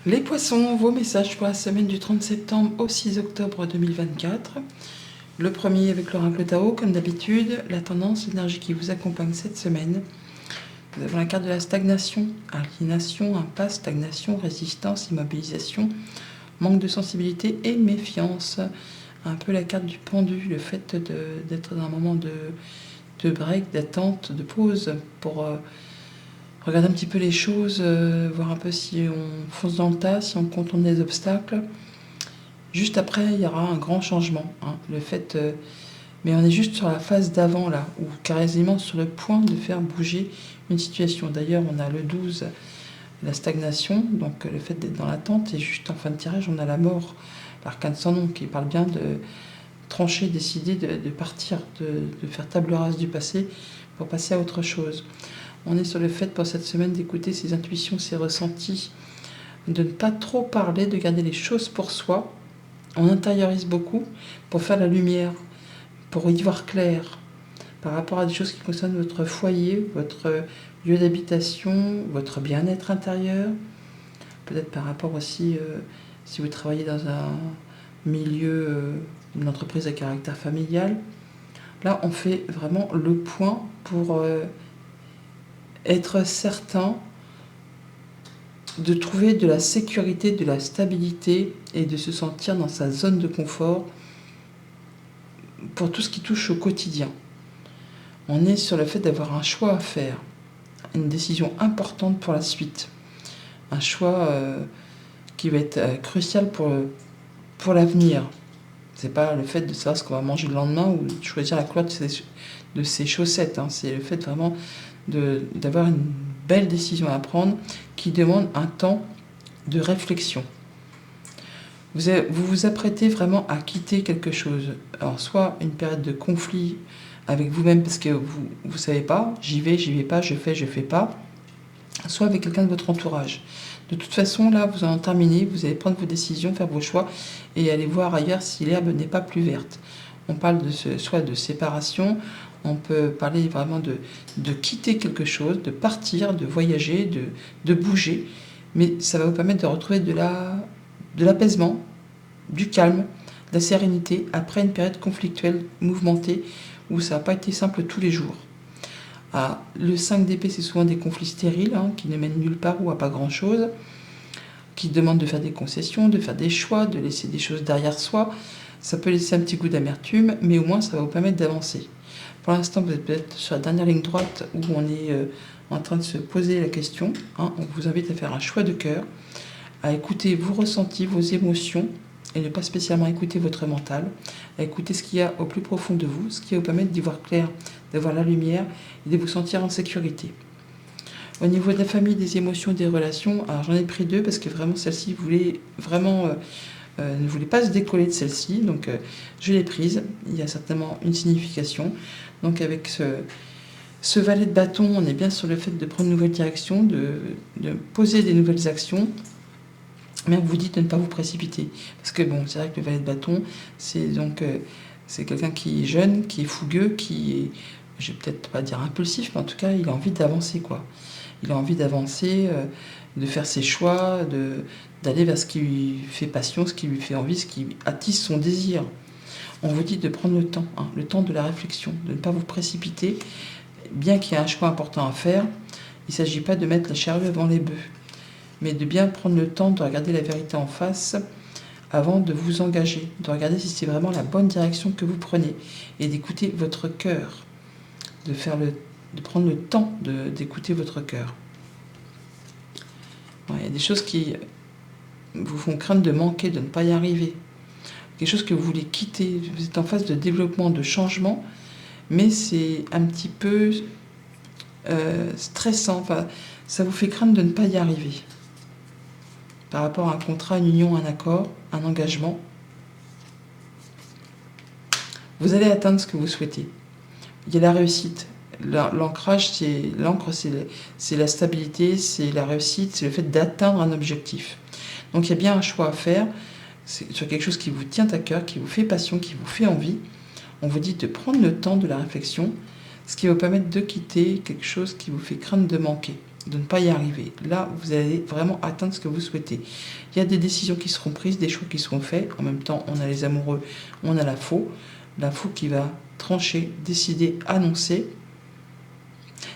Les poissons, vos messages pour la semaine du 30 septembre au 6 octobre 2024. Le premier avec l'oracle Tao, comme d'habitude, la tendance, l'énergie qui vous accompagne cette semaine. Nous avons la carte de la stagnation, aliénation, impasse, stagnation, résistance, immobilisation, manque de sensibilité et méfiance. Un peu la carte du pendu, le fait d'être dans un moment de break, d'attente, de pause pour regarder un petit peu les choses, voir un peu si on fonce dans le tas, si on contourne les obstacles. Juste après, il y aura un grand changement. Le fait, mais on est juste sur la phase d'avant, là, ou quasiment sur le point de faire bouger une situation. D'ailleurs, on a le 12, la stagnation, donc le fait d'être dans l'attente, et juste en fin de tirage, on a la mort, l'arcane sans nom, qui parle bien de trancher, décider de partir, de faire table rase du passé pour passer à autre chose. On est sur le fait pour cette semaine d'écouter ses intuitions, ses ressentis, de ne pas trop parler, de garder les choses pour soi. On intériorise beaucoup pour faire la lumière, pour y voir clair par rapport à des choses qui concernent votre foyer, votre lieu d'habitation, votre bien-être intérieur. Peut-être par rapport aussi, si vous travaillez dans un milieu, une entreprise à caractère familial. Là, on fait vraiment le point pour être certain de trouver de la sécurité, de la stabilité et de se sentir dans sa zone de confort pour tout ce qui touche au quotidien. On est sur le fait d'avoir un choix à faire, une décision importante pour la suite, un choix qui va être crucial pour l'avenir. C'est pas le fait de savoir ce qu'on va manger le lendemain ou de choisir la couleur de ses chaussettes. C'est le fait vraiment d'avoir une belle décision à prendre qui demande un temps de réflexion. Vous vous apprêtez vraiment à quitter quelque chose. Alors, soit une période de conflit avec vous-même parce que vous ne savez pas, j'y vais pas, je fais pas, soit avec quelqu'un de votre entourage. De toute façon, là, vous en terminez, vous allez prendre vos décisions, faire vos choix et aller voir ailleurs si l'herbe n'est pas plus verte. On parle soit de séparation, on peut parler vraiment de quitter quelque chose, de partir, de voyager, de bouger, mais ça va vous permettre de retrouver de l'apaisement, du calme, de la sérénité après une période conflictuelle, mouvementée, où ça n'a pas été simple tous les jours. Le 5 d'épée, c'est souvent des conflits stériles, qui ne mènent nulle part ou à pas grand-chose, qui demandent de faire des concessions, de faire des choix, de laisser des choses derrière soi. Ça peut laisser un petit goût d'amertume, mais au moins ça va vous permettre d'avancer. Pour l'instant, vous êtes peut-être sur la dernière ligne droite où on est en train de se poser la question. On vous invite à faire un choix de cœur, à écouter vos ressentis, vos émotions, et ne pas spécialement écouter votre mental, à écouter ce qu'il y a au plus profond de vous, ce qui va vous permettre d'y voir clair, d'avoir la lumière et de vous sentir en sécurité. Au niveau de la famille, des émotions, des relations, alors j'en ai pris deux parce que vraiment celle-ci voulait vraiment ne voulait pas se décoller de celle-ci, donc je l'ai prise. Il y a certainement une signification. Donc avec ce valet de bâton, on est bien sur le fait de prendre une nouvelle direction, de poser des nouvelles actions. Mais on vous dit de ne pas vous précipiter. Parce que bon, c'est vrai que le valet de bâton, c'est quelqu'un qui est jeune, qui est fougueux, qui est, je vais peut-être pas dire impulsif, mais en tout cas, il a envie d'avancer, quoi. Il a envie d'avancer, de faire ses choix, d'aller vers ce qui lui fait passion, ce qui lui fait envie, ce qui attise son désir. On vous dit de prendre le temps de la réflexion, de ne pas vous précipiter. Bien qu'il y ait un choix important à faire, il ne s'agit pas de mettre la charrue avant les bœufs, mais de bien prendre le temps de regarder la vérité en face avant de vous engager, de regarder si c'est vraiment la bonne direction que vous prenez et d'écouter votre cœur, de prendre le temps d'écouter votre cœur. Il y a des choses qui vous font craindre de manquer, de ne pas y arriver. Quelque chose que vous voulez quitter, vous êtes en phase de développement, de changement, mais c'est un petit peu stressant, ça vous fait craindre de ne pas y arriver. Par rapport à un contrat, une union, un accord, un engagement, vous allez atteindre ce que vous souhaitez. Il y a la réussite. L'ancrage, l'encre, c'est la stabilité, c'est la réussite, c'est le fait d'atteindre un objectif. Donc il y a bien un choix à faire sur quelque chose qui vous tient à cœur, qui vous fait passion, qui vous fait envie. On vous dit de prendre le temps de la réflexion, ce qui va vous permettre de quitter quelque chose qui vous fait craindre de manquer. de ne pas y arriver. Là, vous allez vraiment atteindre ce que vous souhaitez. Il y a des décisions qui seront prises, des choix qui seront faits. En même temps, on a les amoureux, on a la faux. La faux qui va trancher, décider, annoncer,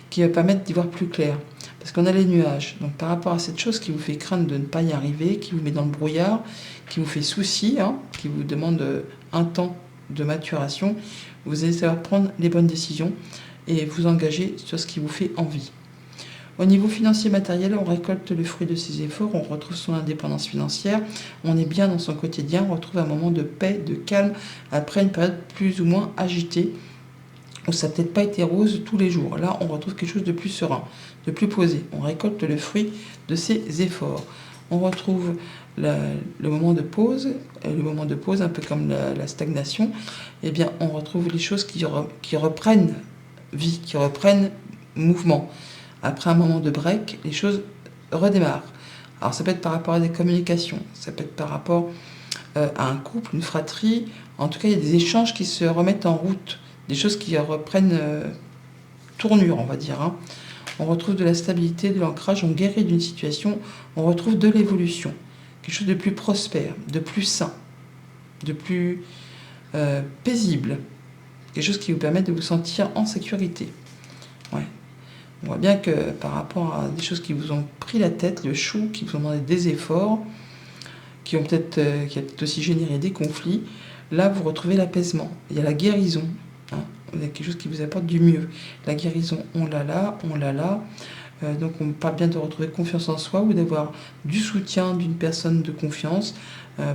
qui va permettre d'y voir plus clair. Parce qu'on a les nuages. Donc par rapport à cette chose qui vous fait craindre de ne pas y arriver, qui vous met dans le brouillard, qui vous fait souci, qui vous demande un temps de maturation, vous allez savoir prendre les bonnes décisions et vous engager sur ce qui vous fait envie. Au niveau financier matériel, on récolte le fruit de ses efforts, on retrouve son indépendance financière, on est bien dans son quotidien, on retrouve un moment de paix, de calme, après une période plus ou moins agitée, où ça n'a peut-être pas été rose tous les jours. Là, on retrouve quelque chose de plus serein, de plus posé. On récolte le fruit de ses efforts. On retrouve le moment de pause, un peu comme la stagnation. Eh bien, on retrouve les choses qui reprennent vie, qui reprennent mouvement. Après un moment de break, les choses redémarrent. Alors, ça peut être par rapport à des communications, ça peut être par rapport à un couple, une fratrie. En tout cas, il y a des échanges qui se remettent en route, des choses qui reprennent tournure, on va dire. On retrouve de la stabilité, de l'ancrage, on guérit d'une situation, on retrouve de l'évolution, quelque chose de plus prospère, de plus sain, de plus paisible, quelque chose qui vous permet de vous sentir en sécurité. Ouais. On voit bien que par rapport à des choses qui vous ont pris la tête, le chou, qui vous ont demandé des efforts, qui a peut-être aussi généré des conflits, là vous retrouvez l'apaisement. Il y a la guérison. Il y a quelque chose qui vous apporte du mieux. La guérison, on l'a là. Donc on parle bien de retrouver confiance en soi ou d'avoir du soutien d'une personne de confiance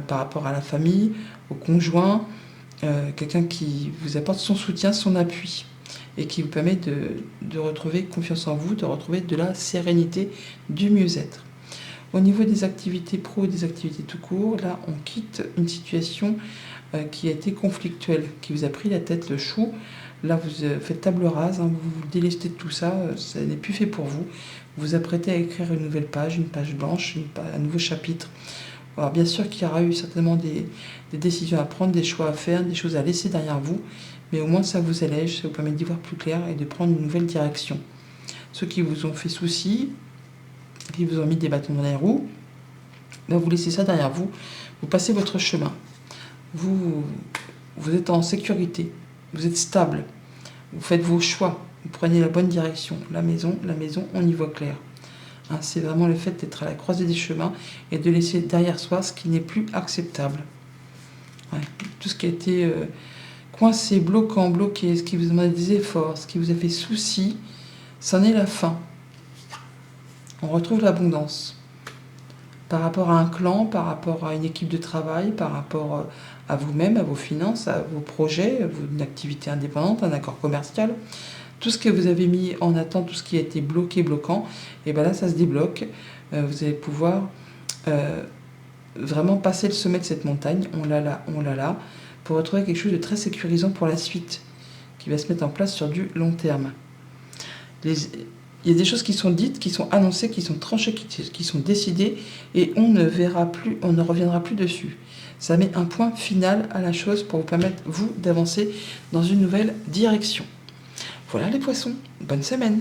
par rapport à la famille, au conjoint, quelqu'un qui vous apporte son soutien, son appui et qui vous permet de retrouver confiance en vous, de retrouver de la sérénité, du mieux-être. Au niveau des activités pro et des activités tout court, là on quitte une situation qui a été conflictuelle, qui vous a pris la tête, le chou. Là, vous faites table rase, vous vous délestez de tout ça, ça n'est plus fait pour vous. Vous vous apprêtez à écrire une nouvelle page, une page blanche, un nouveau chapitre. Alors, bien sûr qu'il y aura eu certainement des décisions à prendre, des choix à faire, des choses à laisser derrière vous, mais au moins ça vous allège, ça vous permet d'y voir plus clair et de prendre une nouvelle direction. Ceux qui vous ont fait souci, qui vous ont mis des bâtons dans les roues, vous laissez ça derrière vous, vous passez votre chemin. Vous êtes en sécurité, vous êtes stable, vous faites vos choix, vous prenez la bonne direction. La maison, on y voit clair. C'est vraiment le fait d'être à la croisée des chemins et de laisser derrière soi ce qui n'est plus acceptable. Tout ce qui a été coincé, bloqué, ce qui vous a demandé des efforts, ce qui vous a fait souci, c'en est la fin. On retrouve l'abondance. Par rapport à un clan, par rapport à une équipe de travail, par rapport à vous-même, à vos finances, à vos projets, une activité indépendante, un accord commercial, tout ce que vous avez mis en attente, tout ce qui a été bloquant, et bien là ça se débloque. Vous allez pouvoir vraiment passer le sommet de cette montagne, on l'a là, pour retrouver quelque chose de très sécurisant pour la suite, qui va se mettre en place sur du long terme. Il y a des choses qui sont dites, qui sont annoncées, qui sont tranchées, qui sont décidées, et on ne reviendra plus dessus. Ça met un point final à la chose pour vous permettre, vous, d'avancer dans une nouvelle direction. Voilà les poissons, bonne semaine!